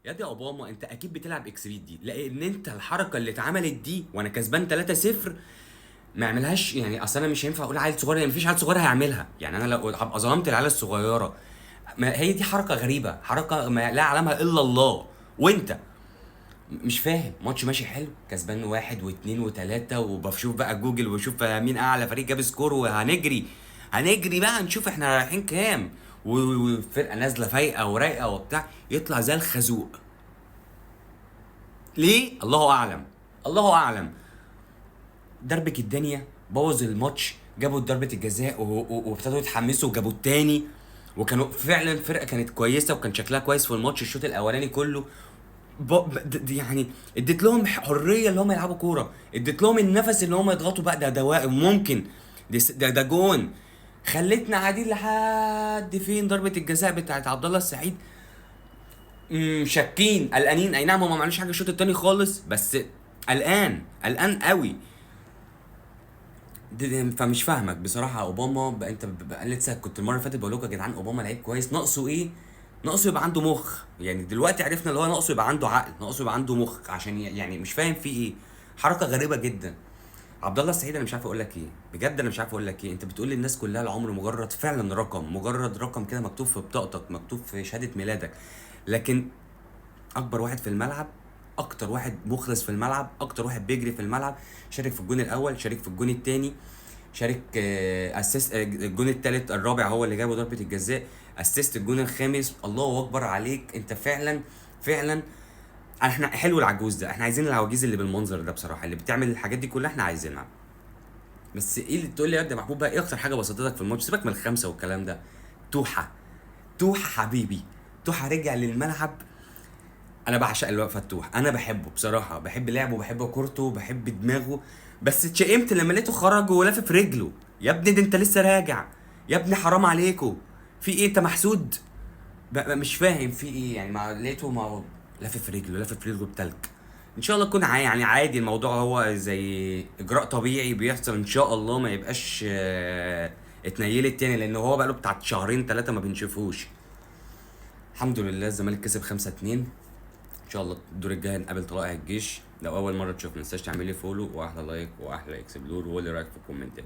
يا دي اوباما، انت اكيد بتلعب اكسبيد دي، لان انت الحركه اللي اتعملت دي وانا كسبان 3-0 ما اعملهاش. يعني اصل انا مش هينفع اقول عيل صغير، يعني مفيش عيل صغير هيعملها. يعني انا لو هبقى ظلمت العيال الصغيره. ما هي دي حركه غريبه، حركه ما لا يعلمها الا الله. وانت مش فاهم. ماتش ماشي حلو، كسبان 1 و2 و3، وبشوف بقى جوجل وبشوف مين اعلى فريق جاب سكور، وهنجري هنجري بقى نشوف احنا رايحين كام. والفرقه نازله فايقه ورايقه وبتاع، يطلع زي الخازوق. ليه؟ الله اعلم. الله اعلم. دربك الدنيا، بوظ الماتش، جابوا ضربة الجزاء وابتدوا يتحمسوا وجابوا التاني. وكانوا فعلا فرقة كانت كويسة وكان شكلها كويس في الماتش الشوط الاولاني كله. يعني اديت لهم حرية اللي هم يلعبوا كورة، اديت لهم النفس اللي هم يضغطوا بقى. ده ممكن. ده جون. خلتنا قاعدين لحد فين ضربة الجزاء بتاعت عبد الله السعيد. شاكين قلقانين. اي نعم هم ما عملوش حاجة الشوط التاني خالص، بس قلقان قوي. فمش فاهمك بصراحه. اوباما بقى انت بقى لسه كنت المره اللي فاتت بقول لكم يا جدعان اوباما لعيب كويس، ناقصه ايه؟ ناقصه يبقى عنده مخ. يعني دلوقتي عرفنا اللي هو ناقصه يبقى عنده عقل، ناقصه يبقى عنده مخ عشان يعني مش فاهم فيه ايه. حركه غريبه جدا. عبد الله السعيد انا مش عارف اقول لك ايه بجد، انا مش عارف اقول لك ايه. انت بتقول للناس كلها العمر مجرد فعلا رقم، مجرد رقم كده مكتوب في بطاقتك، مكتوب في شهاده ميلادك. لكن اكبر واحد في الملعب، اكتر واحد مخلص في الملعب، اكتر واحد بيجري في الملعب، شارك في الجون الاول، شارك في الجون الثاني، شارك اسيست الجون الثالث الرابع هو اللي جابه ضربه الجزاء، اسيست الجون الخامس. الله اكبر عليك انت فعلا. فعلا احنا حلو العجوز ده، احنا عايزين العواجيز اللي بالمنظر ده بصراحه، اللي بتعمل الحاجات دي كلها احنا عايزينها. بس ايه اللي تقول لي يا واد يا محبوب بقى، ايه اكتر حاجه بسطتك في الماتش؟ سيبك من الخمسه والكلام ده. توحه. توحه حبيبي. توحه رجع للملعب. انا بعشق الواد فتوح، انا بحبه بصراحه، بحب لعبه، بحب كورته، بحب دماغه. بس اتشائمت لما لقيته خرج ولافف رجله. يا ابني ده انت لسه راجع. يا ابني حرام عليكو. في ايه؟ انت محسود؟ مش فاهم في ايه يعني. ما لقيته ما لافف رجله، لافف رجله بتلك. ان شاء الله تكون يعني عادي الموضوع، هو زي اجراء طبيعي بيحصل ان شاء الله، ما يبقاش اتنيلت تاني، لان هو بقاله بتاع شهرين 3 ما بنشوفوش. الحمد لله الزمالك كسب 5-2. ان شاء الله الدور الجاي نقابل طلائع الجيش. لو اول مره تشوف، متنساش تعمل لي فولو واحلى لايك واحلى اكسبلور، وقول لي رايك في الكومنتات.